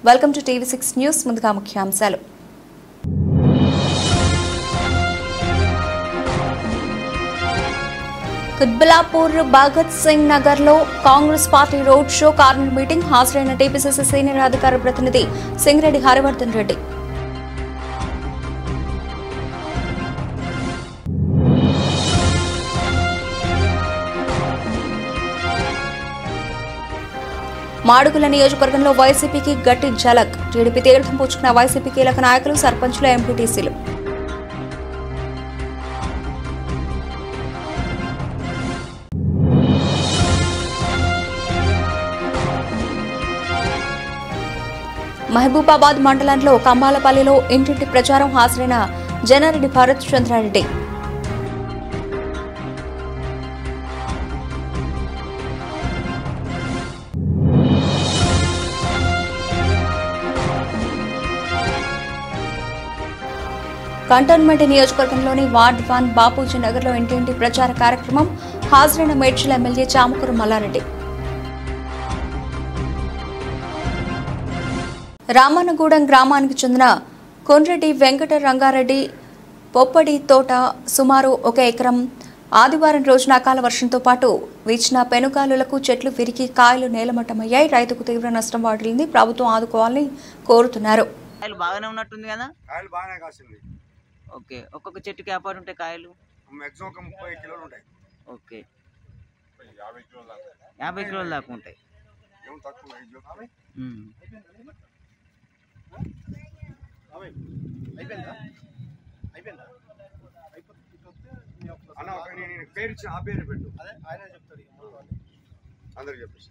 Welcome to TV6 news. ముందుగా ముఖ్యాంశాలు. కుత్బుల్లాపూర్ భగత్ సింగ్ నగర్ లో Congress party road show corner meeting హాజరైన టీపీసీసీ సీనియర్ అధికార ప్రతినిధి సింగిరెడ్డి హరివర్ధన్ రెడ్డి. మాడుగుల నియోజకవర్గంలో వైసీపీకి గట్టి ఝలక్. టీడీపీ తీర్థం పుచ్చుకున్న వైసీపీ కీలక నాయకులు, సర్పంచులు, ఎంపీటీసీలు. మహబూబాబాద్ మండలంలో కంబాలపల్లిలో ఇంటింటి ప్రచారం హాజరైన జనారెడ్డి భరత్ చంద్రారెడ్డి. కంటోన్మెంట్ నియోజకవర్గంలోని వార్డ్ 1 బాపూజీ నగర్ లో ఇంటింటి ప్రచార కార్యక్రమం హాజరైన మేడ్చల్ ఎమ్మెల్యే చామకూరు మల్లారెడ్డి. రామన్నగూడెం గ్రామానికి చెందిన కొండ్రెడ్డి వెంకట రంగారెడ్డి పొప్పడి తోట సుమారు 1 ఎకరం ఆదివారం రోజున అకాల వర్షంతో పాటు వీచిన పెనుగాలులకు చెట్లు విరిగి కాయలు నేలమట్టమయ్యాయి. రైతుకు తీవ్ర నష్టం వాటిల్లింది. ప్రభుత్వం ఆదుకోవాలని కోరుతున్నారు. ఓకే, ఒక్కొక్క చెట్టుకి వ్యాపారం ఉంటాయి కాయలు మాక్సిమం 30 కిలోలు ఉంటాయి. ఓకే, 50 కిలోలు దాకా ఉంటాయి. అన్న నేను పేరు ఇచ్చి ఆ పేరు పెట్టు, అదే ఆయన చెప్తారు అందరికి చెప్పేసి.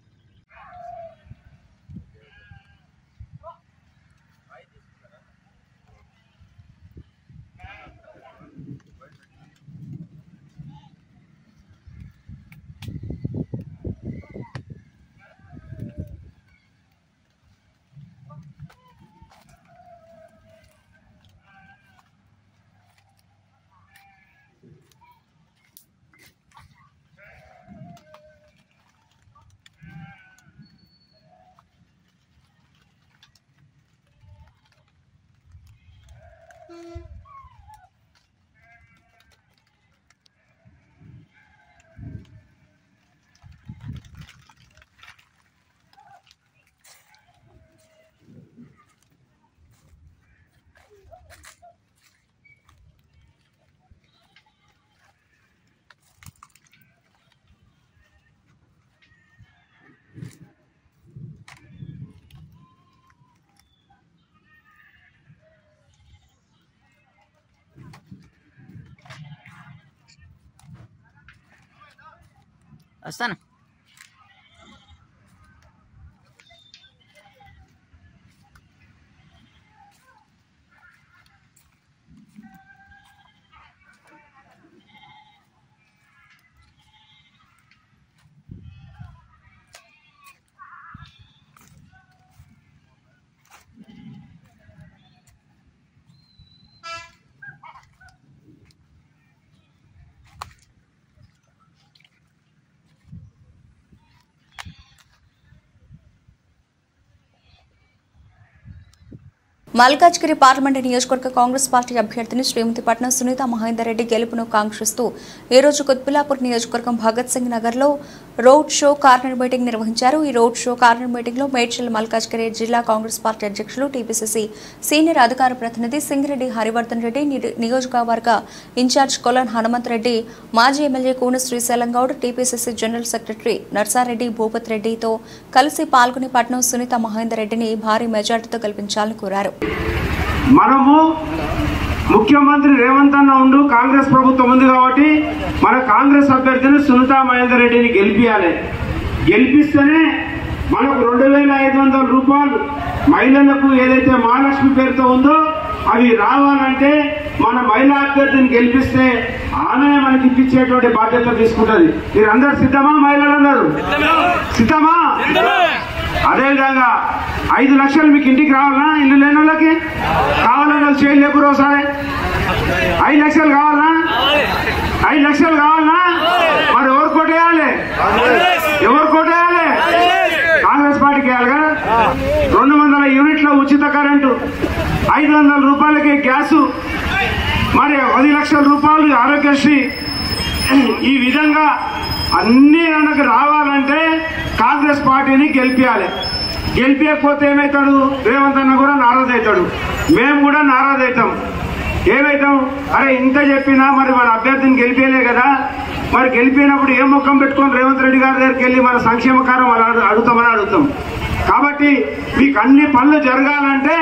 వస్తాను. మల్కాజ్గిరి పార్లమెంటు నియోజకవర్గ కాంగ్రెస్ పార్టీ అభ్యర్థిని శ్రీమతి పట్నం సునీత మహేందర్ రెడ్డి గెలుపును కాంక్షిస్తూ ఈ రోజు కుత్బుల్లాపూర్ నియోజకవర్గం భగత్ సింగ్ నగర్ లో రోడ్ షో కార్నర్ మీటింగ్ నిర్వహించారు. ఈ రోడ్ షో కార్నర్ మీటింగ్ లో మేడ్చల్ మల్కాజ్గిరి జిల్లా కాంగ్రెస్ పార్టీ అధ్యక్షులు, టీపీసీసీ సీనియర్ అధికార ప్రతినిధి సింగిరెడ్డి హరివర్ధన్ రెడ్డి, నియోజకవర్గ ఇన్ఛార్జ్ కొలన్ హనుమంత్ రెడ్డి, మాజీ MLA Koona Srisailam Goud, TPCC general secretary Narsareddy Bhupath రెడ్డితో కలిసి పాల్గొని పట్నం సునీత మహేందర్ రెడ్డిని భారీ మెజార్టీతో గెలిపించాలని కోరారు. మనము ముఖ్యమంత్రి రేవంత్ అన్న ఉండు కాంగ్రెస్ ప్రభుత్వం ఉంది కాబట్టి మన కాంగ్రెస్ అభ్యర్థిని సునీతా మహేందర్ రెడ్డిని గెలిపియాలి. గెలిపిస్తేనే మనకు 2500 రూపాయలు మహిళలకు ఏదైతే మహాలక్ష్మి పేరుతో ఉందో అవి రావాలంటే మన మహిళా అభ్యర్థిని గెలిపిస్తే ఆమె మనకి ఇప్పించేటువంటి బాధ్యత తీసుకుంటది. మీరు అందరు సిద్ధమా? మహిళలందరూ సిద్ధమా? అదేవిధంగా 5 లక్షలు మీకు ఇంటికి రావాలా? ఇల్లు లేని వాళ్ళకి కావాలని చేయలేకురు ఒకసారి 5 లక్షలు కావాలా? 5 లక్షలు కావాలా? మరి ఎవరు కోటేయాలి? ఎవరు కోటేయాలి? కాంగ్రెస్ పార్టీకి వేయాలి కదా. 200 యూనిట్ల ఉచిత కరెంటు, 500 రూపాయలకే గ్యాసు, మరి 10 లక్షల రూపాయలు ఆరోగ్యశ్రీ. ఈ విధంగా అన్ని మనకు రావాలంటే కాంగ్రెస్ పార్టీని గెలిపించాలి. గెలిపించకపోతే ఏమవుతాడు? రేవంత్ అన్న కూడా నారాజ్ అవుతాడు, మేము కూడా నారాజ్ అవుతాం. ఏమవుతాం? అరే ఇంత చెప్పినా మరి మన అభ్యర్థిని గెలిపేలే కదా, మరి గెలిపినప్పుడు ఏ ముఖం పెట్టుకొని రేవంత్ రెడ్డి గారి దగ్గరికి వెళ్ళి మన సంక్షేమకారం అడుగుతామని అడుగుతాం. కాబట్టి మీకు అన్ని పనులు జరగాలంటే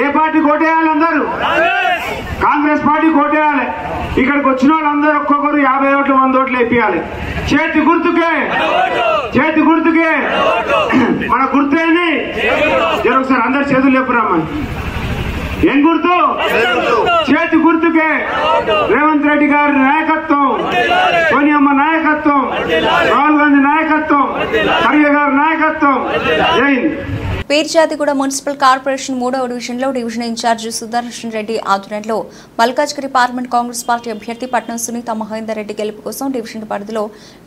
ఏ పార్టీ కోటేయాలి? అందరూ కాంగ్రెస్ పార్టీ కోటేయాలి. ఇక్కడికి వచ్చిన వాళ్ళందరూ ఒక్కొక్కరు 50 ఓట్లు 100 ఓట్లు వేయాలి. చేతి గుర్తుకే, చేతి గుర్తుకే. మన గుర్తు ఏంది? ఒకసారి అందరు చేతులు చెప్పురామ్మా. ఏం గుర్తు? చేతి గుర్తుకే. రేవంత్ రెడ్డి గారి నాయకత్వం, సోనియమ్మ నాయకత్వం, రాహుల్ గాంధీ నాయకత్వం, ఖర్గే గారి నాయకత్వం. జై హింద్. పీర్జాదిగూడ మున్సిపల్ కార్పొరేషన్ 3వ డివిజన్లో డివిజన్ ఇన్ఛార్జి సుదర్శన్ రెడ్డి ఆధ్వర్యంలో మల్కాజ్గిరి పార్లమెంట్ కాంగ్రెస్ పార్టీ అభ్యర్థి పట్నం సునీత మహేందర్ రెడ్డి గెలుపు కోసం డివిజన్ పరిధిలో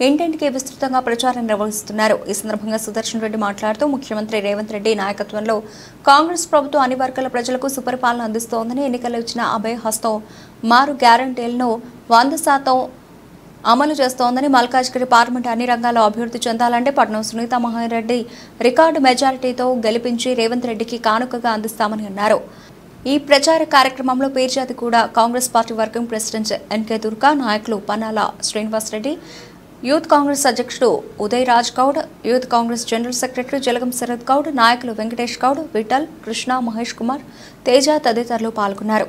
ఇంటింటికి విస్తృతంగా ప్రచారం నిర్వహిస్తున్నారు. ఈ సందర్భంగా సుదర్శన్ రెడ్డి మాట్లాడుతూ ముఖ్యమంత్రి రేవంత్ రెడ్డి నాయకత్వంలో కాంగ్రెస్ ప్రభుత్వం అన్ని వర్గాల ప్రజలకు సుపరిపాలన అందిస్తోందని, ఎన్నికల్లో ఇచ్చిన అభయ హస్తం మారు గ్యారంటీలను 100% అమలు చేస్తోందని, మల్కాజ్గిరి పార్లమెంట్ అన్ని రంగాల్లో అభివృద్ధి చెందాలంటే పట్నం సునీత మహేందర్ రెడ్డి రికార్డు మెజారిటీతో గెలిపించి రేవంత్ రెడ్డికి కానుకగా అందిస్తామని అన్నారు. ఈ ప్రచార కార్యక్రమంలో Peerzadiguda Congress party working president N K Durga, నాయకులు పన్నాల శ్రీనివాసరెడ్డి, యూత్ కాంగ్రెస్ అధ్యక్షుడు Uday Raj Goud, youth Congress general secretary Jalagam Sharath Goud, నాయకులు వెంకటేష్ గౌడ్, విఠల్, కృష్ణ, మహేష్ కుమార్, తేజ తదితరులు పాల్గొన్నారు.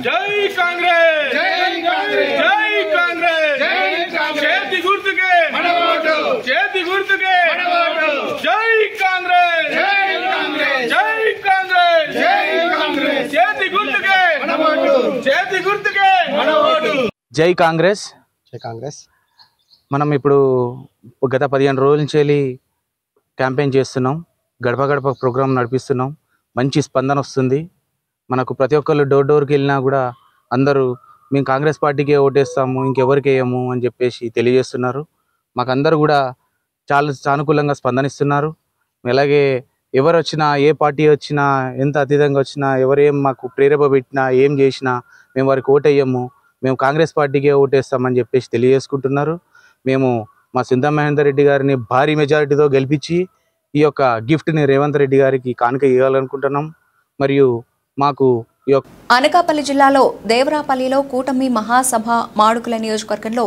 జై కాంగ్రెస్, జై కాంగ్రెస్, జై కాంగ్రెస్, చేతి గుర్తుకే మన ఓటు, చేతి గుర్తుకే మన ఓటు. జై కాంగ్రెస్, జై కాంగ్రెస్, జై కాంగ్రెస్, జై కాంగ్రెస్, చేతి గుర్తుకే మన ఓటు, చేతి గుర్తుకే మన ఓటు. జై కాంగ్రెస్, జై కాంగ్రెస్. మనం ఇప్పుడు గత 15 రోజుల నుంచి క్యాంపెయిన్ చేస్తున్నాం, గడప గడప ప్రోగ్రాం నడిపిస్తున్నాం. మంచి స్పందన వస్తుంది మనకు. ప్రతి ఒక్కళ్ళు డోర్ డోర్కి వెళ్ళినా కూడా అందరూ మేము కాంగ్రెస్ పార్టీకే ఓటేస్తాము, ఇంకెవరికి వేయము అని చెప్పేసి తెలియజేస్తున్నారు. మాకు అందరూ కూడా చాలా సానుకూలంగా స్పందనిస్తున్నారు. అలాగే ఎవరు వచ్చినా, ఏ పార్టీ వచ్చినా, ఎంత అతీతంగా వచ్చినా, ఎవరేం మాకు ప్రేరేప పెట్టినా, ఏం చేసినా మేము వారికి ఓటేయము, మేము కాంగ్రెస్ పార్టీకే ఓటేస్తామని చెప్పేసి తెలియజేసుకుంటున్నారు. మేము మా సునీత మహేందర్ రెడ్డి గారిని భారీ మెజారిటీతో గెలిపించి ఈ యొక్క గిఫ్ట్ని రేవంత్ రెడ్డి గారికి కానుక ఇవ్వాలనుకుంటున్నాం. మరియు మాకు అనకాపల్లి జిల్లాలో దేవరాపల్లిలో కూటమి మహాసభ మాడుగుల నియోజకవర్గంలో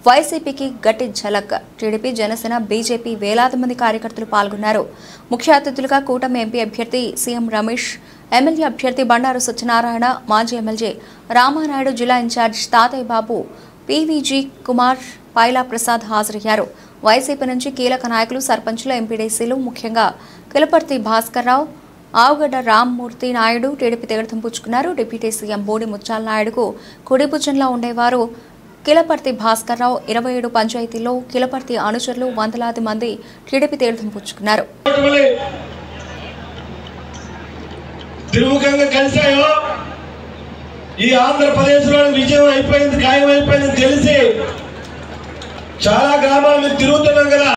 వైసీపీకి గట్టి ఝలక్. టీడీపీ, జనసేన, బీజేపీ వేలాది మంది కార్యకర్తలు పాల్గొన్నారు. ముఖ్య అతిథులుగా కూటమి ఎంపీ అభ్యర్థి సీఎం రమేష్, ఎమ్మెల్యే అభ్యర్థి బండారు సత్యనారాయణ, మాజీ ఎమ్మెల్యే రామానాయుడు, జిల్లా ఇన్ఛార్జ్ తాతయ్య బాబు, పీవీజీ కుమార్, పైలా ప్రసాద్ హాజరయ్యారు. వైసీపీ నుంచి కీలక నాయకులు, సర్పంచులు, ఎంపీడీసీలు, ముఖ్యంగా కిలపర్తి భాస్కర్రావు, ఆవుగడ్డ రామ్మూర్తి నాయుడు టీడీపీ తీర్థం పుచ్చుకున్నారు. డిప్యూటీ సీఎం బోడి ముత్యాల నాయుడుకు కుడిభుజంలా ఉండేవారు కిలపర్తి భాస్కర్రావు. 27 పంచాయతీల్లో కిలపర్తి అనుచరులు వందలాది మంది టీడీపీ తీర్థం పుచ్చుకున్నారు. ఈ ఆంధ్రప్రదేశ్లో విజయం అయిపోయింది, ఖాయం అయిపోయింది తెలిసి చాలా గ్రామాలు మీరు తిరుగుతున్నాం కదా.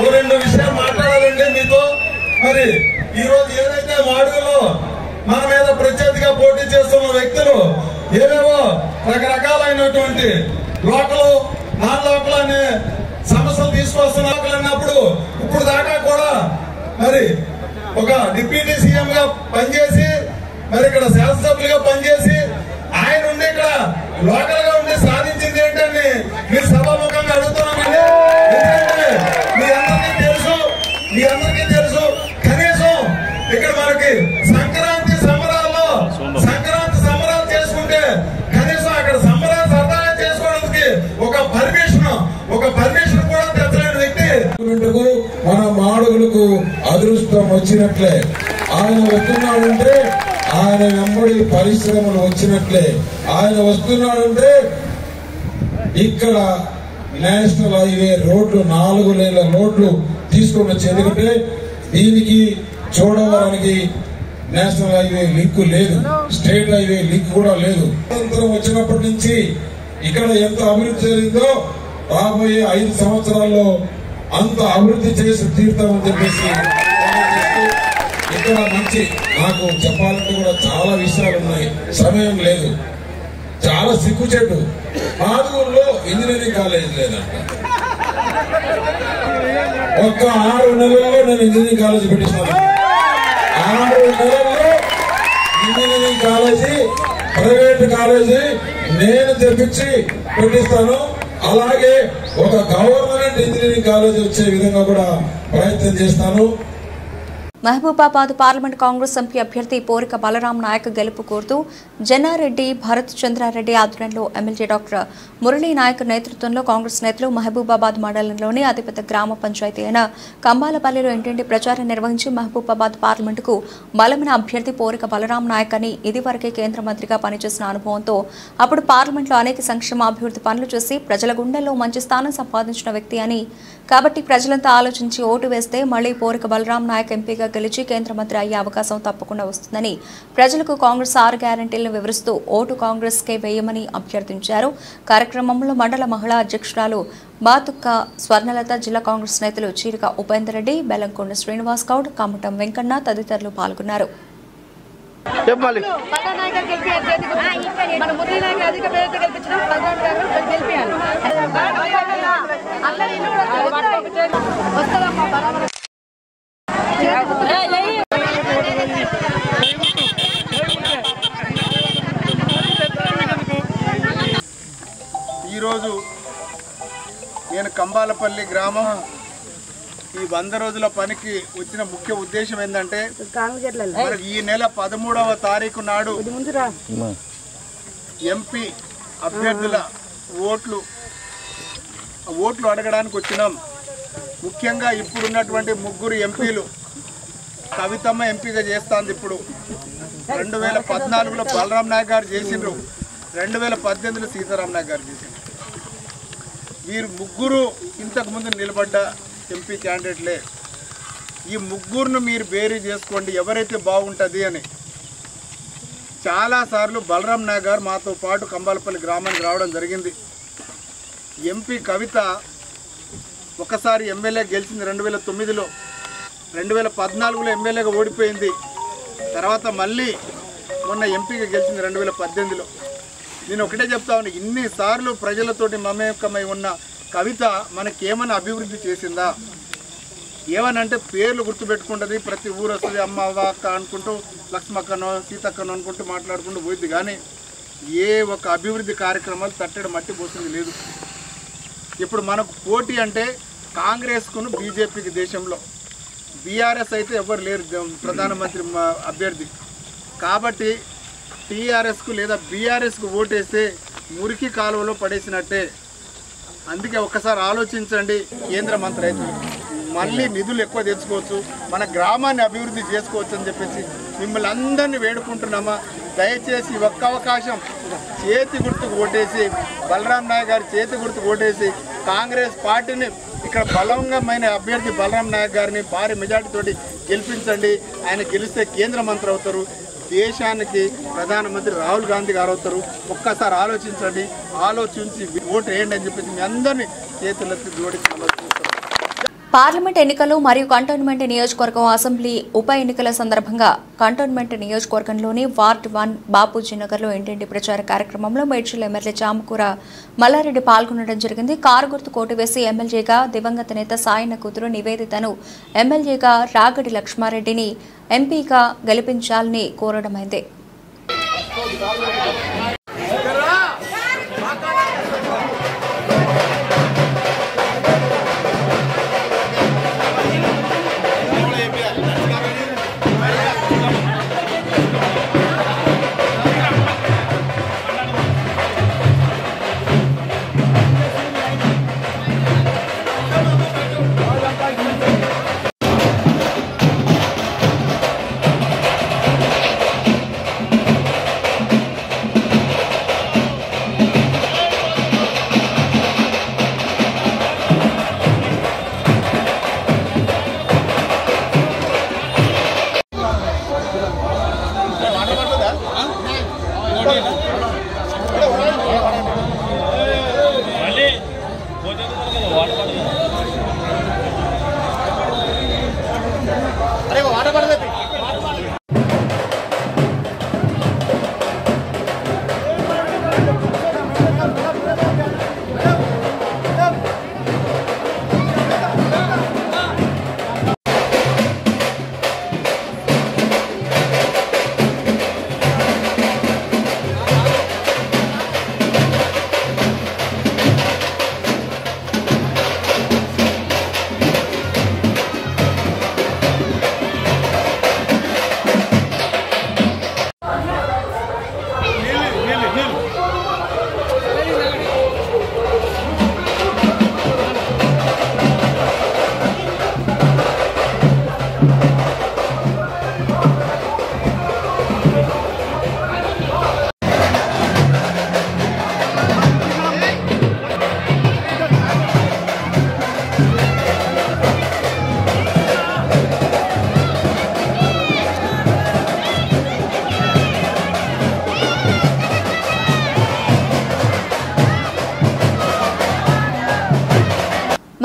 2 విషయాలు మాట్లాడాలంటే మీతో. మరి ఈ రోజు ఏదైతే మాడుగులో మన మీద ప్రత్యర్థిగా పోటీ చేస్తున్న వ్యక్తులు ఏవేవో రకరకాలైనటువంటి లోకలు, నాన్ లోకల్ అనే సమస్యలు తీసుకొస్తున్నప్పుడు ఇప్పుడు దాకా కూడా మరి ఒక డిప్యూటీ సీఎం గా పనిచేసి, మరి ఇక్కడ శాసనసభ్యులుగా పనిచేసి, ఆయన ఉండి ఇక్కడ లోకల్ గా ఉండి సాధించింది ఏంటని మీరు సభాముఖంగా అడుగుతున్నామండి. ఎందుకంటే మీ అందరికీ తెలుసు కనీసం ఇక్కడ మనకి సంక్రాంతి సంబరాలు చేసుకుంటే కనీసం అక్కడ సంబరాలు సరదాగా చేసుకోవడానికి ఒక పర్మిషన్ కూడా తెచ్చలేని వ్యక్తి. మన మాడుగులకు అదృష్టం వచ్చినట్లే. ఆయన వస్తున్నాడంటే ఆయన వెంబడి పరిశ్రమలు వచ్చినట్లే. ఆయన వస్తున్నాడంటే ఇక్కడ నేషనల్ హైవే రోడ్లు 4 లేన్ల రోడ్లు తీసుకొని వచ్చి, ఎందుకంటే దీనికి చోడవరానికి నేషనల్ హైవే లింక్ లేదు, స్టేట్ హైవే లింక్ కూడా లేదు. స్వాతంత్రం వచ్చినప్పటి నుంచి ఇక్కడ ఎంత అభివృద్ధి జరిగిందో రాబోయే 5 సంవత్సరాల్లో అంత అభివృద్ధి చేసి తీరుతామని చెప్పేసి ఇక్కడ మంచి నాకు చెప్పాలంటే కూడా చాలా విషయాలు ఉన్నాయి, సమయం లేదు. చాలా సిగ్గుచెట్టు ఆదుగురులో ఇంజనీరింగ్ కాలేజ్ లేదంట. ఒక్క 6 నెలల్లో నేను ఇంజనీరింగ్ కాలేజ్ పెట్టిస్తాను. 6 నెలల్లో ఇంజనీరింగ్ కాలేజీ, ప్రైవేట్ కాలేజీ నేను తెప్పించి పెట్టిస్తాను. అలాగే ఒక గవర్నమెంట్ ఇంజనీరింగ్ కాలేజీ వచ్చే విధంగా కూడా ప్రయత్నం చేస్తాను. మహబూబాబాద్ పార్లమెంట్ కాంగ్రెస్ ఎంపీ అభ్యర్థి పోరిక బలరాం నాయక్ గెలుపు కోరుతూ జన్నారెడ్డి భరత్ చంద్రారెడ్డి ఆధ్వర్యంలో ఎమ్మెల్యే డాక్టర్ మురళీ నాయక్ నేతృత్వంలో కాంగ్రెస్ నేతలు మహబూబాబాద్ మండలంలోని అతిపెద్ద గ్రామ పంచాయతీ అయిన కంబాలపల్లిలో ఇంటింటి ప్రచారం నిర్వహించి మహబూబాబాద్ పార్లమెంటుకు బలమైన అభ్యర్థి పోరిక బలరాం నాయక్ అని ఇదివరకే కేంద్ర మంత్రిగా పనిచేసిన అనుభవంతో అప్పుడు పార్లమెంట్లో అనేక సంక్షేమ అభివృద్ధి పనులు చేసి ప్రజల గుండెల్లో మంచి స్థానం సంపాదించిన వ్యక్తి అని, కాబట్టి ప్రజలంతా ఆలోచించి ఓటు వేస్తే మళ్లీ పోరిక బలరాం నాయక్ ఎంపీగా గెలిచి కేంద్ర మంత్రి అయ్యే అవకాశం తప్పకుండా వస్తుందని ప్రజలకు కాంగ్రెస్ 6 గ్యారంటీలను వివరిస్తూ ఓటు కాంగ్రెస్ కే వేయమని అభ్యర్థించారు. కార్యక్రమంలో మండల మహిళా అధ్యక్షురాలు బాతుక్క స్వర్ణలత, జిల్లా కాంగ్రెస్ నేతలు చీరిక ఉపేందర్ రెడ్డి, బెల్లంకొండ శ్రీనివాస్ గౌడ్, కమ్మటం వెంకన్న తదితరులు పాల్గొన్నారు. ఈరోజు నేను కంబాలపల్లి గ్రామం ఈ 100 రోజుల పనికి వచ్చిన ముఖ్య ఉద్దేశం ఏంటంటే ఈ నెల 13వ తారీఖు నాడు ఎంపీ అభ్యర్థుల ఓట్లు అడగడానికి వచ్చినాం. ముఖ్యంగా ఇప్పుడున్నటువంటి 3 ఎంపీలు కవితమ్మ ఎంపీగా చేస్తాంది. ఇప్పుడు 2014లో బలరాం నాయక్ గారు చేసిండ్రు, 2018లో సీతారాం నాయక్ గారు చేసిండ్రు. వీరు 3 ఇంతకుముందు నిలబడ్డ ఎంపీ క్యాండిడేట్లే. ఈ 3ను మీరు బేరీ చేసుకోండి ఎవరైతే బాగుంటుంది అని. చాలాసార్లు బలరాం నాయక్ గారు మాతో పాటు కంబాలపల్లి గ్రామానికి రావడం జరిగింది. ఎంపీ కవిత ఒకసారి ఎమ్మెల్యే గెలిచింది 2009లో, 2014లో ఎమ్మెల్యేగా ఓడిపోయింది. తర్వాత మళ్ళీ మొన్న ఎంపీగా గెలిచింది 2018లో. నేను ఒకటే చెప్తా ఉన్నా, ఇన్నిసార్లు ప్రజలతోటి మమేకమై ఉన్న కవిత మనకేమైనా అభివృద్ధి చేసిందా? ఏమనంటే పేర్లు గుర్తుపెట్టుకుంటుంది, ప్రతి ఊరు వస్తుంది, అమ్మ అవ్వ అక్క అనుకుంటూ, లక్ష్మక్కనో సీతక్కనో అనుకుంటూ మాట్లాడుకుంటూ పోయింది. కానీ ఏ ఒక అభివృద్ధి కార్యక్రమాలు తట్టడి మట్టి పోసింది లేదు. ఇప్పుడు మనకు పోటీ అంటే కాంగ్రెస్కును బీజేపీకి దేశంలో. బీఆర్ఎస్ అయితే ఎవరు లేరు ప్రధానమంత్రి అభ్యర్థి. కాబట్టి టీఆర్ఎస్కు లేదా బీఆర్ఎస్కు ఓటేస్తే మురికి కాలువలో పడేసినట్టే. అందుకే ఒక్కసారి ఆలోచించండి, కేంద్ర మంత్రి అయితే మళ్ళీ నిధులు ఎక్కువ తెచ్చుకోవచ్చు, మన గ్రామాన్ని అభివృద్ధి చేసుకోవచ్చు అని చెప్పేసి మిమ్మల్ని అందరినీ వేడుకుంటున్నామా. దయచేసి ఒక్క అవకాశం చేతి గుర్తుకు ఓటేసి, బలరాం నాయక్ గారి చేతి గుర్తుకు ఓటేసి కాంగ్రెస్ పార్టీని ఇక్కడ బలమైన అభ్యర్థి బలరాం నాయక్ గారిని భారీ మెజార్టీతోటి గెలిపించండి. ఆయన గెలిస్తే కేంద్ర మంత్రి అవుతారు, దేశానికి ప్రధానమంత్రి రాహుల్ గాంధీ గారు అవుతారు. ఒక్కసారి ఆలోచించండి, ఆలోచించి ఓటు వేయండి అని చెప్పేసి మీ అందరినీ చేతులెత్తి జోడించి ఆలోచిస్తారు. పార్లమెంట్ ఎన్నికలు మరియు కంటోన్మెంట్ నియోజకవర్గం అసెంబ్లీ ఉప ఎన్నికల సందర్భంగా కంటోన్మెంట్ నియోజకవర్గంలోని వార్డ్ 1 బాపూజీ నగర్లో ఇంటింటి ప్రచార కార్యక్రమంలో మేడ్చల్ ఎమ్మెల్యే చామకూర మల్లారెడ్డి పాల్గొనడం జరిగింది. కారు గుర్తు కోటు వేసి ఎమ్మెల్యేగా దివంగత నేత సాయన కూతురు నివేదితను ఎమ్మెల్యేగా రాగడి లక్ష్మారెడ్డిని ఎంపీగా గెలిపించాలని కోరడమైంది.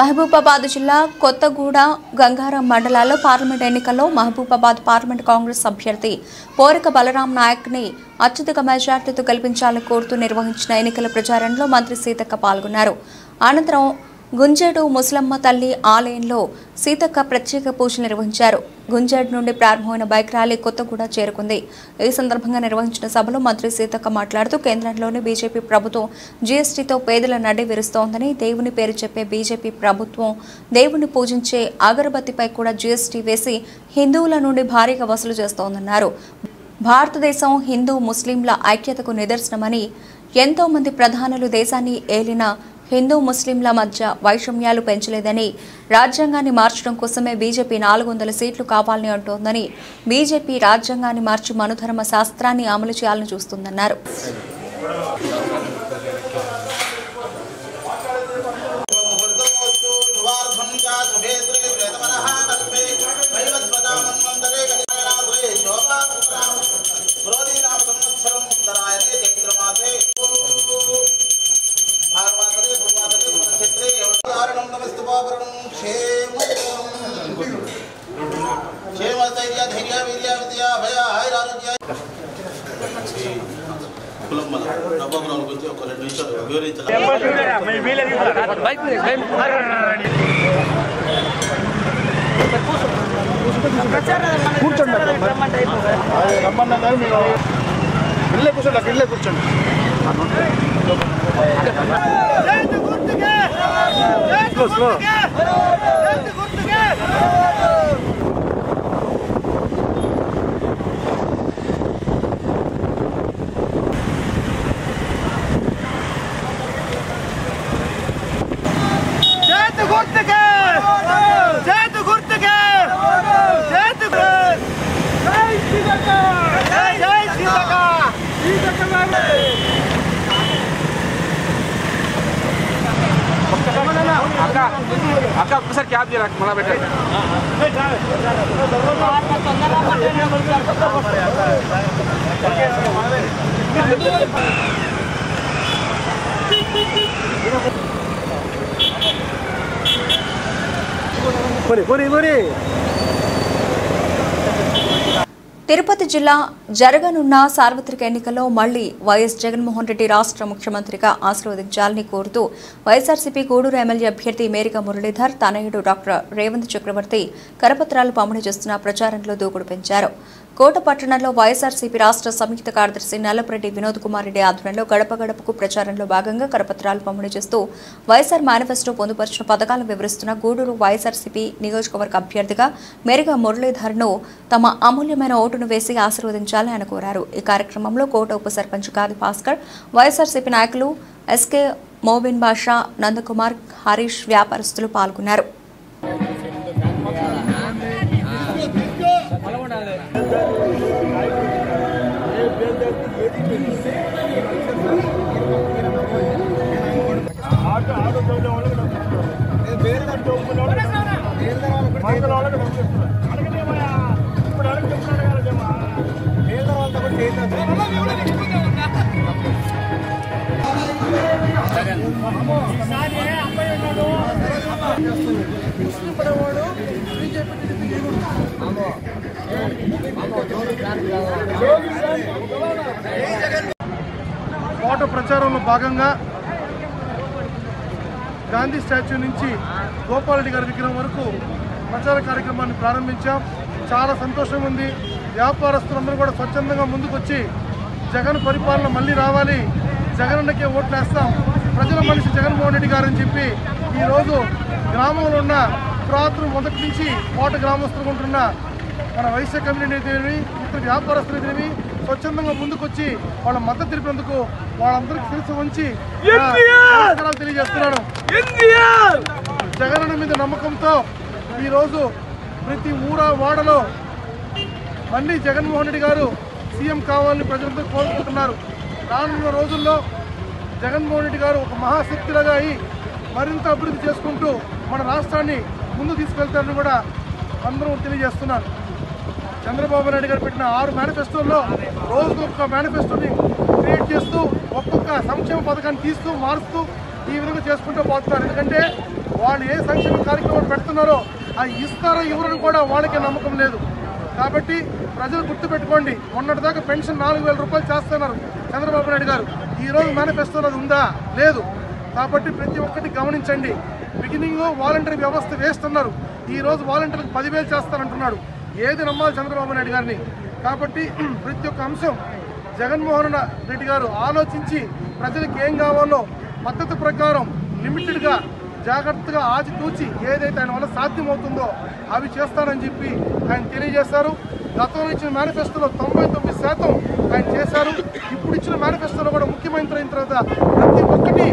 మహబూబాబాద్ జిల్లా కొత్తగూడ గంగారం మండలాల్లో పార్లమెంట్ ఎన్నికల్లో మహబూబాబాద్ పార్లమెంట్ కాంగ్రెస్ అభ్యర్థి పోరిక బలరాం నాయక్ని అత్యధిక మెజార్టీతో గెలిపించాలని కోరుతూ నిర్వహించిన ఎన్నికల ప్రచారంలో మంత్రి సీతక్క పాల్గొన్నారు. అనంతరం గుంజేడు ముసలమ్మ తల్లి ఆలయంలో సీతక్క ప్రత్యేక పూజలు నిర్వహించారు. గుంజేడు నుండి ప్రారంభమైన బైక్ ర్యాలీ కొత్తగూడ చేరుకుంది. ఈ సందర్భంగా నిర్వహించిన సభలో మంత్రి సీతక్క మాట్లాడుతూ కేంద్రంలోని బీజేపీ ప్రభుత్వం జీఎస్టీతో పేదల నడ్డి విరుస్తోందని, దేవుని పేరు చెప్పే బీజేపీ ప్రభుత్వం దేవుని పూజించే అగరబత్తిపై కూడా జీఎస్టీ వేసి హిందువుల నుండి భారీగా వసూలు చేస్తోందన్నారు. భారతదేశం హిందూ ముస్లింల ఐక్యతకు నిదర్శనమని, ఎంతో మంది ప్రధానులు దేశాన్ని ఏలిన హిందూ ముస్లింల మధ్య వైషమ్యాలు పెంచలేదని, రాజ్యాంగాన్ని మార్చడం కోసమే బీజేపీ 400 సీట్లు కావాలని అంటోందని, బీజేపీ రాజ్యాంగాన్ని మార్చి మనుధర్మ శాస్త్రాన్ని అమలు చేయాలని చూస్తుందన్నారు. అక్క ఒక్కసారి క్యాబ్ చేయరా మళ్ళా పెట్టండి. తిరుపతి జిల్లా జరగనున్న సార్వత్రిక ఎన్నికల్లో మళ్లీ వైఎస్ జగన్మోహన్ రెడ్డి రాష్ట్ర ముఖ్యమంత్రిగా ఆశీర్వదించాలని కోరుతూ వైఎస్ఆర్సీపీ గూడూరు ఎమ్మెల్యే అభ్యర్థి మేరిక మురళీధర్ తనయుడు డాక్టర్ రేవంత్ చక్రవర్తి కరపత్రాలు పంపిణీ చేస్తున్న ప్రచారంలో దూకుడు పెంచారు. కోట పట్టణంలో వైఎస్ఆర్సీపీ రాష్ట్ర సంయుక్త కార్యదర్శి నల్లపరెడ్డి వినోద్ కుమార్ రెడ్డి ఆధ్వర్యంలో గడప గడపకు ప్రచారంలో భాగంగా కరపత్రాలు పంపిణీ చేస్తూ వైఎస్ఆర్ మేనిఫెస్టో పొందుపరిచిన పథకాలను వివరిస్తున్న గూడూరు వైఎస్ఆర్సీపీ నియోజకవర్గ అభ్యర్థిగా మేరిక మురళీధర్ను తమ అమూల్యమైన ఓటును వేసి ఆశీర్వదించాలని ఆయన కోరారు. ఈ కార్యక్రమంలో కోట ఉప సర్పంచ్ గాది భాస్కర్, వైఎస్ఆర్సీపీ నాయకులు ఎస్కే మోబిన్ బాషా, నందకుమార్, హరీష్, వ్యాపారస్తులు పాల్గొన్నారు. ఓటు ప్రచారంలో భాగంగా గాంధీ స్టాచ్యూ నుంచి గోపాలరెడ్డి గారి విగ్రహం వరకు ప్రచార కార్యక్రమాన్ని ప్రారంభించాం. చాలా సంతోషంగా ఉంది. వ్యాపారస్తులందరూ కూడా స్వచ్ఛందంగా ముందుకొచ్చి జగన్ పరిపాలన మళ్ళీ రావాలి, జగనన్నకే ఓట్లు వేస్తాం, ప్రజల మనిషి జగన్మోహన్ రెడ్డి గారు అని చెప్పి ఈరోజు గ్రామంలో ఉన్న పురాతన మొదటి నుంచి కోట గ్రామస్తులు ఉంటున్న మన వైశ్య కమ్యూనిటీ ఇతర వ్యాపారస్తులు స్వచ్ఛందంగా ముందుకొచ్చి వాళ్ళ మద్దతు తెలిపినందుకు వాళ్ళందరికీ శిరస్సు ఉంచి నమస్కారాలు తెలియజేస్తున్నాను. జగనన్న మీద నమ్మకంతో ఈరోజు ప్రతి వాడలో మళ్ళీ జగన్మోహన్ రెడ్డి గారు సీఎం కావాలని ప్రజలందరూ కోరుకుంటున్నారు. రానున్న రోజుల్లో జగన్మోహన్ రెడ్డి గారు ఒక మహాశక్తిలాగా అయి మరింత అభివృద్ధి చేసుకుంటూ మన రాష్ట్రాన్ని ముందు తీసుకెళ్తారని కూడా అందరూ తెలియజేస్తున్నారు. చంద్రబాబు నాయుడు గారు పెట్టిన 6 మేనిఫెస్టోల్లో రోజుకొక మేనిఫెస్టోని క్రియేట్ చేస్తూ ఒక్కొక్క సంక్షేమ పథకాన్ని తీస్తూ మారుస్తూ ఈ విధంగా చేసుకుంటూ పోతున్నారు. ఎందుకంటే వాళ్ళు ఏ సంక్షేమ కార్యక్రమాలు పెడుతున్నారో అవి ఇస్తారో ఇవ్వరని కూడా వాళ్ళకి నమ్మకం లేదు. కాబట్టి ప్రజలు గుర్తుపెట్టుకోండి, మొన్నటిదాకా పెన్షన్ 4,000 రూపాయలు చేస్తున్నారు చంద్రబాబు నాయుడు గారు. ఈరోజు మేనిఫెస్టోలో అది ఉందా? లేదు. కాబట్టి ప్రతి ఒక్కటి గమనించండి. బిగినింగ్ వాలంటరీ వ్యవస్థ వేస్తున్నారు, ఈరోజు వాలంటీర్లకు 10,000 చేస్తారంటున్నాడు. ఏది నమ్మాలి చంద్రబాబు నాయుడు గారిని? కాబట్టి ప్రతి ఒక్క అంశం జగన్మోహన్ రెడ్డి గారు ఆలోచించి ప్రజలకు ఏం కావాలో పద్ధతి ప్రకారం లిమిటెడ్గా జాగ్రత్తగా ఆచితూచి ఏదైతే ఆయన వల్ల సాధ్యమవుతుందో అవి చేస్తానని చెప్పి ఆయన తెలియజేశారు. గతంలో ఇచ్చిన మేనిఫెస్టోలో 99% ఆయన చేశారు. ఇప్పుడు ఇచ్చిన మేనిఫెస్టోలో కూడా ముఖ్యమంత్రి అయిన తర్వాత ప్రతి ఒక్కటి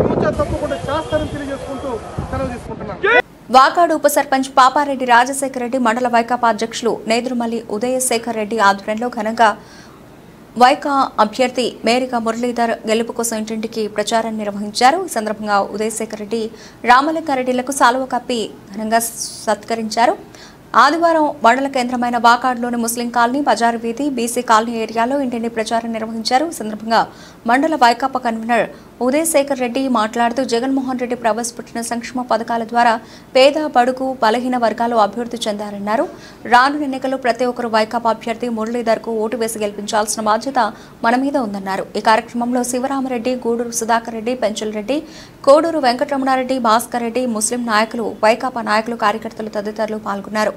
ఫ్యూచర్ తప్పకుండా చేస్తారని తెలియజేసుకుంటూ సెలవు తీసుకుంటున్నాను. వాకాడు ఉప సర్పంచ్ పాపారెడ్డి రాజశేఖర రెడ్డి మండల వైకాపా అధ్యక్షులు నేదురుమల్లి ఉదయశేఖర్ రెడ్డి ఆధ్వర్యంలో ఘనంగా వైకా అభ్యర్థి మేరికా మురళీధర్ గెలుపు కోసం ఇంటింటికి ప్రచారం నిర్వహించారు. ఈ సందర్భంగా ఉదయశేఖర్ రెడ్డి రామలింగారెడ్డిలకు సాలువ కప్పి ఘనంగా సత్కరించారు. ఆదివారం మండల కేంద్రమైన వాకాడులోని ముస్లిం కాలనీ, బజారు వీధి, బీసీ కాలనీ ఏరియాలో ఇంటింటి ప్రచారం నిర్వహించారు. ఈ సందర్భంగా మండల వైకాపా కన్వీనర్ ఉదయశేఖర్ రెడ్డి మాట్లాడుతూ జగన్మోహన్ రెడ్డి ప్రవేశపెట్టిన సంక్షేమ పథకాల ద్వారా పేద, బడుగు, బలహీన వర్గాలు అభివృద్ధి చెందారన్నారు. రానున్న ఎన్నికల్లో ప్రతి ఒక్కరు వైకాపా అభ్యర్థి మురళీధర్కు ఓటు వేసి గెలిపించాల్సిన బాధ్యత మన మీద ఉందన్నారు. ఈ కార్యక్రమంలో శివరామరెడ్డి, గూడూరు సుధాకర్ రెడ్డి, పెంచల్ రెడ్డి, కోడూరు వెంకటరమణారెడ్డి, భాస్కర్ రెడ్డి, ముస్లిం నాయకులు, వైకాపా నాయకులు, కార్యకర్తలు తదితరులు పాల్గొన్నారు.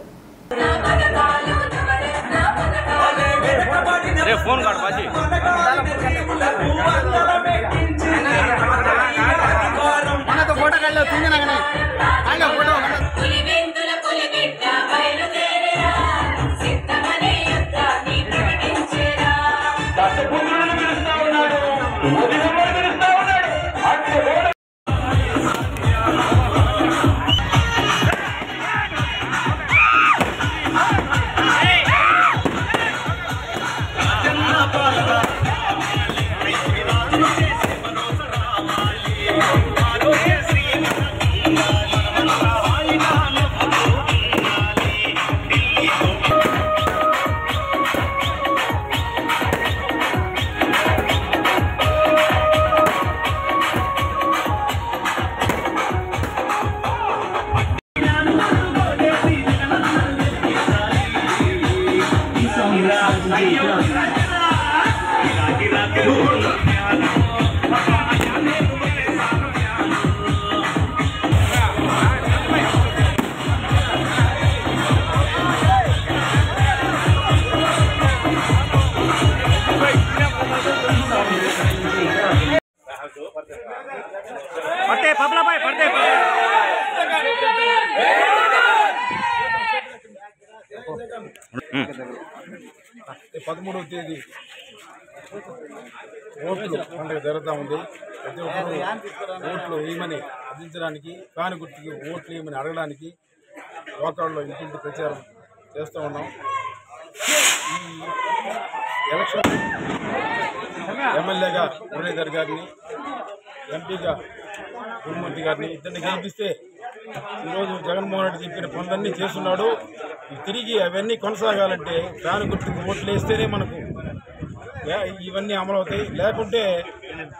పదమూడవ తేదీ ఓట్లు పండుగ జరుగుతూ ఉంది. ప్రతి ఒక్కరు ఓట్లు వేయమని అందించడానికి, కాని గుర్తుకి ఓట్లు వేయమని అడగడానికి వాకాడులో ఇంటింటి ప్రచారం చేస్తూ ఉన్నాం. ఈ ఎలక్షన్ ఎమ్మెల్యేగా మురళీధర్ గారిని, ఎంపీగా గురుమూర్తి గారిని ఇద్దరిని గెలిపిస్తే ఈరోజు జగన్మోహన్ రెడ్డి చెప్పిన పనులన్నీ చేస్తున్నాడు. తిరిగి అవన్నీ కొనసాగాలంటే దాని గుర్తుకు ఓట్లు వేస్తేనే మనకు ఇవన్నీ అమలవుతాయి, లేకుంటే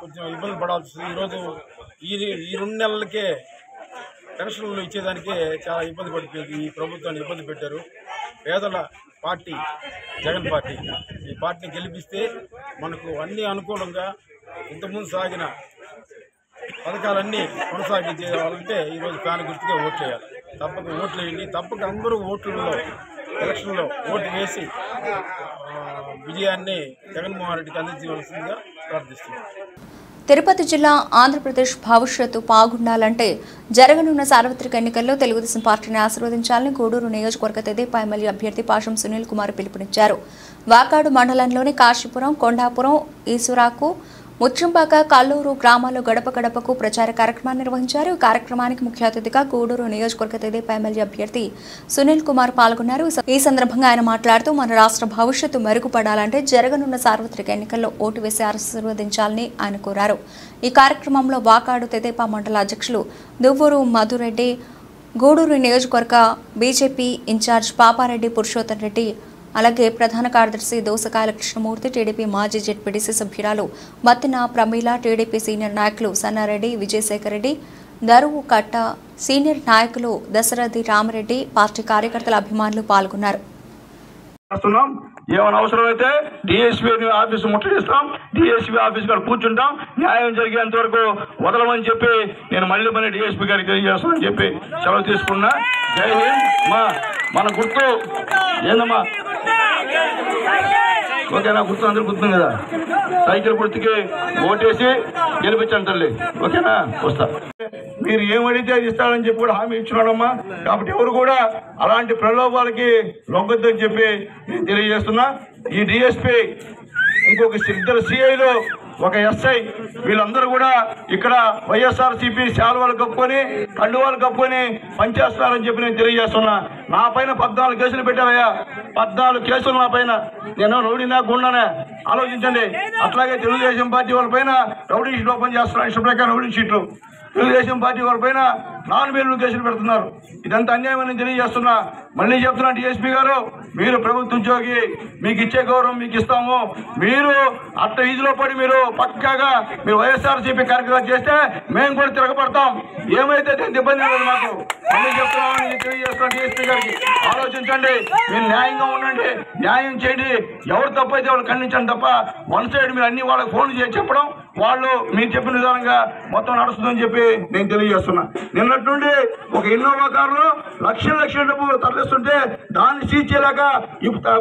కొంచెం ఇబ్బంది పడాల్సి. ఈరోజు ఈ 2 నెలలకే పెన్షన్లు ఇచ్చేదానికే చాలా ఇబ్బంది పడిపోయింది. ఈ ప్రభుత్వాన్ని ఇబ్బంది పెట్టారు. పేదల పార్టీ జగన్ పార్టీ, ఈ పార్టీని గెలిపిస్తే మనకు అన్ని అనుకూలంగా ఇంతకుముందు సాగిన పథకాలన్నీ కొనసాగించాలంటే ఈరోజు ఫ్యాన్ గుర్తుకే ఓట్లు వేయాలి. తప్పక ఓట్లు వేయండి. తప్పక అందరూ ఓట్లలో ఎలక్షన్లో ఓటు వేసి విజయాన్ని జగన్మోహన్ రెడ్డికి అందించవలసిందిగా ప్రార్థిస్తున్నాను. తిరుపతి జిల్లా ఆంధ్రప్రదేశ్ భవిష్యత్తు బాగుండాలంటే జరగనున్న సార్వత్రిక ఎన్నికల్లో తెలుగుదేశం పార్టీని ఆశీర్వదించాలని గూడూరు నియోజకవర్గ తెదేపా ఎమ్మెల్యే అభ్యర్థి పాషం సునీల్ కుమార్ పిలుపునిచ్చారు. వాకాడు మండలంలోని కాశీపురం, కొండాపురం, ఈసురాకు, ముచ్చింపాక, కల్లూరు గ్రామాల్లో గడప గడపకు ప్రచార కార్యక్రమాన్ని నిర్వహించారు. ఈ కార్యక్రమానికి ముఖ్య అతిథిగా గూడూరు నియోజకవర్గ తెదేపా ఎమ్మెల్యే అభ్యర్థి సునీల్ కుమార్ పాల్గొన్నారు. ఈ సందర్భంగా ఆయన మాట్లాడుతూ మన రాష్ట్ర భవిష్యత్తు మెరుగుపడాలంటే జరగనున్న సార్వత్రిక ఎన్నికల్లో ఓటు వేసి ఆశీర్వదించాలని ఆయన కోరారు. ఈ కార్యక్రమంలో వాకాడు తెదేపా మండల అధ్యక్షులు దువ్వూరు మధురెడ్డి, గూడూరు నియోజకవర్గ బీజేపీ ఇన్ఛార్జ్ పాపారెడ్డి పురుషోత్తమ్ రెడ్డి, అలాగే ప్రధాన కార్యదర్శి దోసకాయల కృష్ణమూర్తి, టీడీపీ మాజీ జెడ్పీటీసీ సభ్యురాలు మత్తిన ప్రమీల, టీడీపీ సీనియర్ నాయకులు సన్నారెడ్డి, విజయశేఖర్ రెడ్డి, దరువు కట్ట, సీనియర్ నాయకులు దశరథి రామరెడ్డి, పార్టీ కార్యకర్తల అభిమానులు పాల్గొన్నారు. ఏమైనా అవసరమైతే డిఎస్పీ ఆఫీస్ ముట్టడిస్తాం, డిఎస్పీ ఆఫీస్ కాడ కూర్చుంటాం, న్యాయం జరిగేంత వరకు వదలమని చెప్పి నేను మళ్ళీ డిఎస్పీ గారికి తెలియజేస్తానని చెప్పి సెలవు తీసుకున్నా. జై హింద్. మన గుర్తు ఏందమ్మా? ఓకేనా? గుర్తు అందరూ గుర్తుంది కదా. సైకిల్ గుర్తుకి ఓటేసి గెలిపించండి తల్లి. ఓకేనా? వస్తా. మీరు ఏమడితే ఇస్తారని చెప్పి కూడా హామీ ఇచ్చినాడమ్మా. కాబట్టి ఎవరు కూడా అలాంటి ప్రలోభాలకి లొంగొద్దని చెప్పి నేను తెలియజేస్తున్నా. ఈ డిఎస్పీ, ఇంకొక ఇద్దరు సిఐలు, ఒక ఎస్ఐ, వీళ్ళందరూ కూడా ఇక్కడ వైఎస్ఆర్సీపీ శాలువాలు కప్పుకొని కండువాలు కప్పుకొని పనిచేస్తున్నారని చెప్పి నేను తెలియజేస్తున్నా. నా పైన 14 కేసులు పెట్టారయ్యా. 14 కేసులు నా పైన. నేను రౌడీనా గుండానే ఆలోచించండి. అట్లాగే తెలుగుదేశం పార్టీ వాళ్ళ పైన రౌడీ షీట్లు ఓపెన్ చేస్తున్నారు. ఇష్ట ప్రకారం రౌడీ షీట్లు. తెలుగుదేశం పార్టీ వాళ్ళ పైన నాన్-బెయిలబుల్ కేసులు పెడుతున్నారు. ఇదంతా అన్యాయమని తెలియజేస్తున్నా. మళ్ళీ చెప్తున్నా, డిఎస్పీ గారు, మీరు ప్రభుత్వ ఉద్యోగి, మీకు ఇచ్చే గౌరవం మీకు ఇస్తాము. మీరు అట్ట ఈజీలో పడి మీరు పక్కాగా మీరు వైఎస్ఆర్సీపీ కార్యక్రమాలు చేస్తే మేము కూడా తిరగబడతాం. ఏమైతే ఇబ్బంది లేదు మాకు. మళ్ళీ చెప్తున్నామని తెలియజేస్తున్నా డిఎస్పీ గారికి. ఆలోచించండి, మీరు న్యాయంగా ఉండండి, న్యాయం చేయండి. ఎవరు తప్పైతే వాళ్ళు ఖండించండి తప్ప వన్ సైడ్ మీరు అన్ని వాళ్ళకి ఫోన్ చేసి చెప్పడం, వాళ్ళు మీరు చెప్పిన విధానంగా మొత్తం నడుస్తుందని చెప్పి నేను తెలియజేస్తున్నా. నిన్నటి నుండి ఒక ఇన్నోవా కారులో లక్షల డబ్బు తరలిస్తుంటే దాన్ని సీజ్ చేయలేక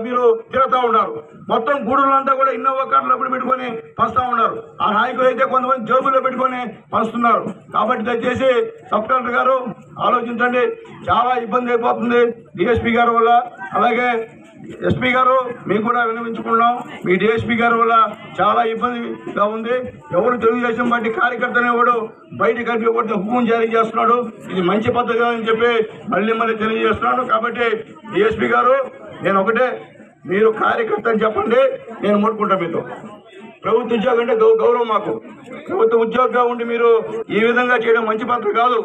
మీరు తిరుగుతూ ఉన్నారు. మొత్తం గూడూరులంతా కూడా ఇన్నోవా కార్లు పెట్టుకొని పంచుతా ఉన్నారు. ఆ నాయకులు అయితే కొంతమంది జోబుల్లో పెట్టుకొని పంచుతున్నారు. కాబట్టి దయచేసి సబ్ కలెక్టర్ గారు ఆలోచించండి. చాలా ఇబ్బంది అయిపోతుంది డిఎస్పీ గారి వల్ల. అలాగే ఎస్పీ గారు మీకు కూడా విన్నవించుకున్నాం. మీ డిఎస్పీ గారి వల్ల చాలా ఇబ్బందిగా ఉంది. ఎవరు తెలుగుదేశం పార్టీ కార్యకర్త అనేవాడు బయట కలిపి హుకుం జారీ చేస్తున్నాడు. ఇది మంచి పద్ధతి అని చెప్పి మళ్ళీ తెలియజేస్తున్నాను. కాబట్టి డిఎస్పీ గారు, నేను ఒకటే, మీరు కార్యకర్త అని చెప్పండి, నేను ముట్టుకుంటా మీతో. ప్రభుత్వ ఉద్యోగం అంటే గౌరవం మాకు. ప్రభుత్వ ఉద్యోగంగా ఉండి మీరు ఈ విధంగా చేయడం మంచి పద్ధతి కాదు.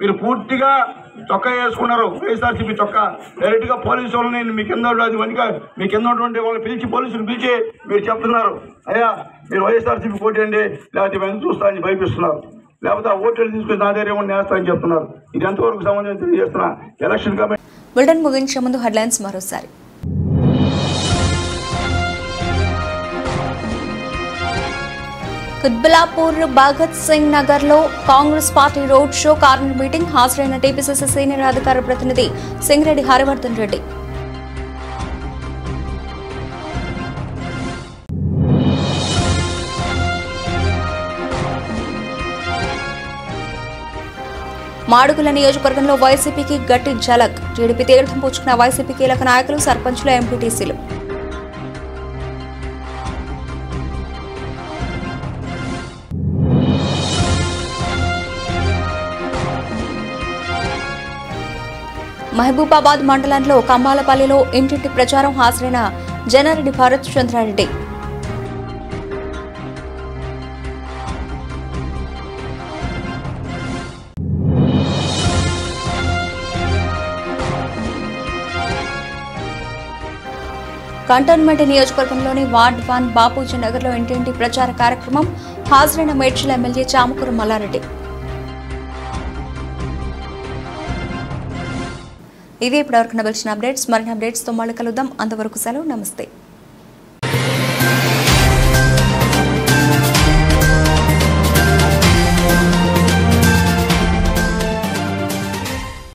మీరు పూర్తిగా చొక్కా వేసుకున్నారు, వైఎస్ఆర్సీపీ చొక్కా. డైరెక్ట్గా పోలీసు వాళ్ళని మీ కింద మీ కింద ఉన్నటువంటి వాళ్ళని పిలిచి, పోలీసులు పిలిచి మీరు చెప్తున్నారు, అయ్యా మీరు వైఎస్ఆర్సీపీ ఓటేయండి, లేకపోతే మేము చూస్తామని భయపిస్తున్నారు. లేకపోతే ఆ ఓట్లు తీసుకుని నా దగ్గర నేస్తామని చెప్తున్నారు. ఇది ఎంతవరకు సంబంధం తెలియజేస్తున్నా. ఎలక్షన్ కమిషన్ బులెటిన్ ముగించే ముందు హెడ్లైన్స్ మరోసారి. కుత్బులాపూర్ భగత్ సింగ్ నగర్ లో Congress party road show, corner meeting. హాజరైన టీపీసీసీ సీనియర్ అధికార ప్రతినిధి సింగిరెడ్డి హరివర్ధన్ రెడ్డి. మాడుగుల నియోజకవర్గంలో వైసీపీకి గట్టి ఝలక్. టీడీపీ తీర్థం పుచ్చుకున్న వైసీపీ కీలక నాయకులు, సర్పంచులు, ఎంపీటీసీలు. మహబూబాబాద్ మండలంలో కంబాలపల్లిలో ఇంటింటి ప్రచారం. హాజరైన జనారెడ్డి భారత్ చంద్రారెడ్డి. కంటోన్మెంట్ నియోజకవర్గంలోని వార్డ్ 1 బాపూజీ నగర్లో ఇంటింటి ప్రచార కార్యక్రమం. హాజరైన మేడ్చల్ ఎమ్మెల్యే చామకూరు మల్లారెడ్డి. ఇవి ఇప్పటివరకు నవల్సిన అప్డేట్స్. మరిన్ని అప్డేట్స్తో మళ్ళీ కలుద్దాం. అంతవరకు సెలవు. నమస్తే.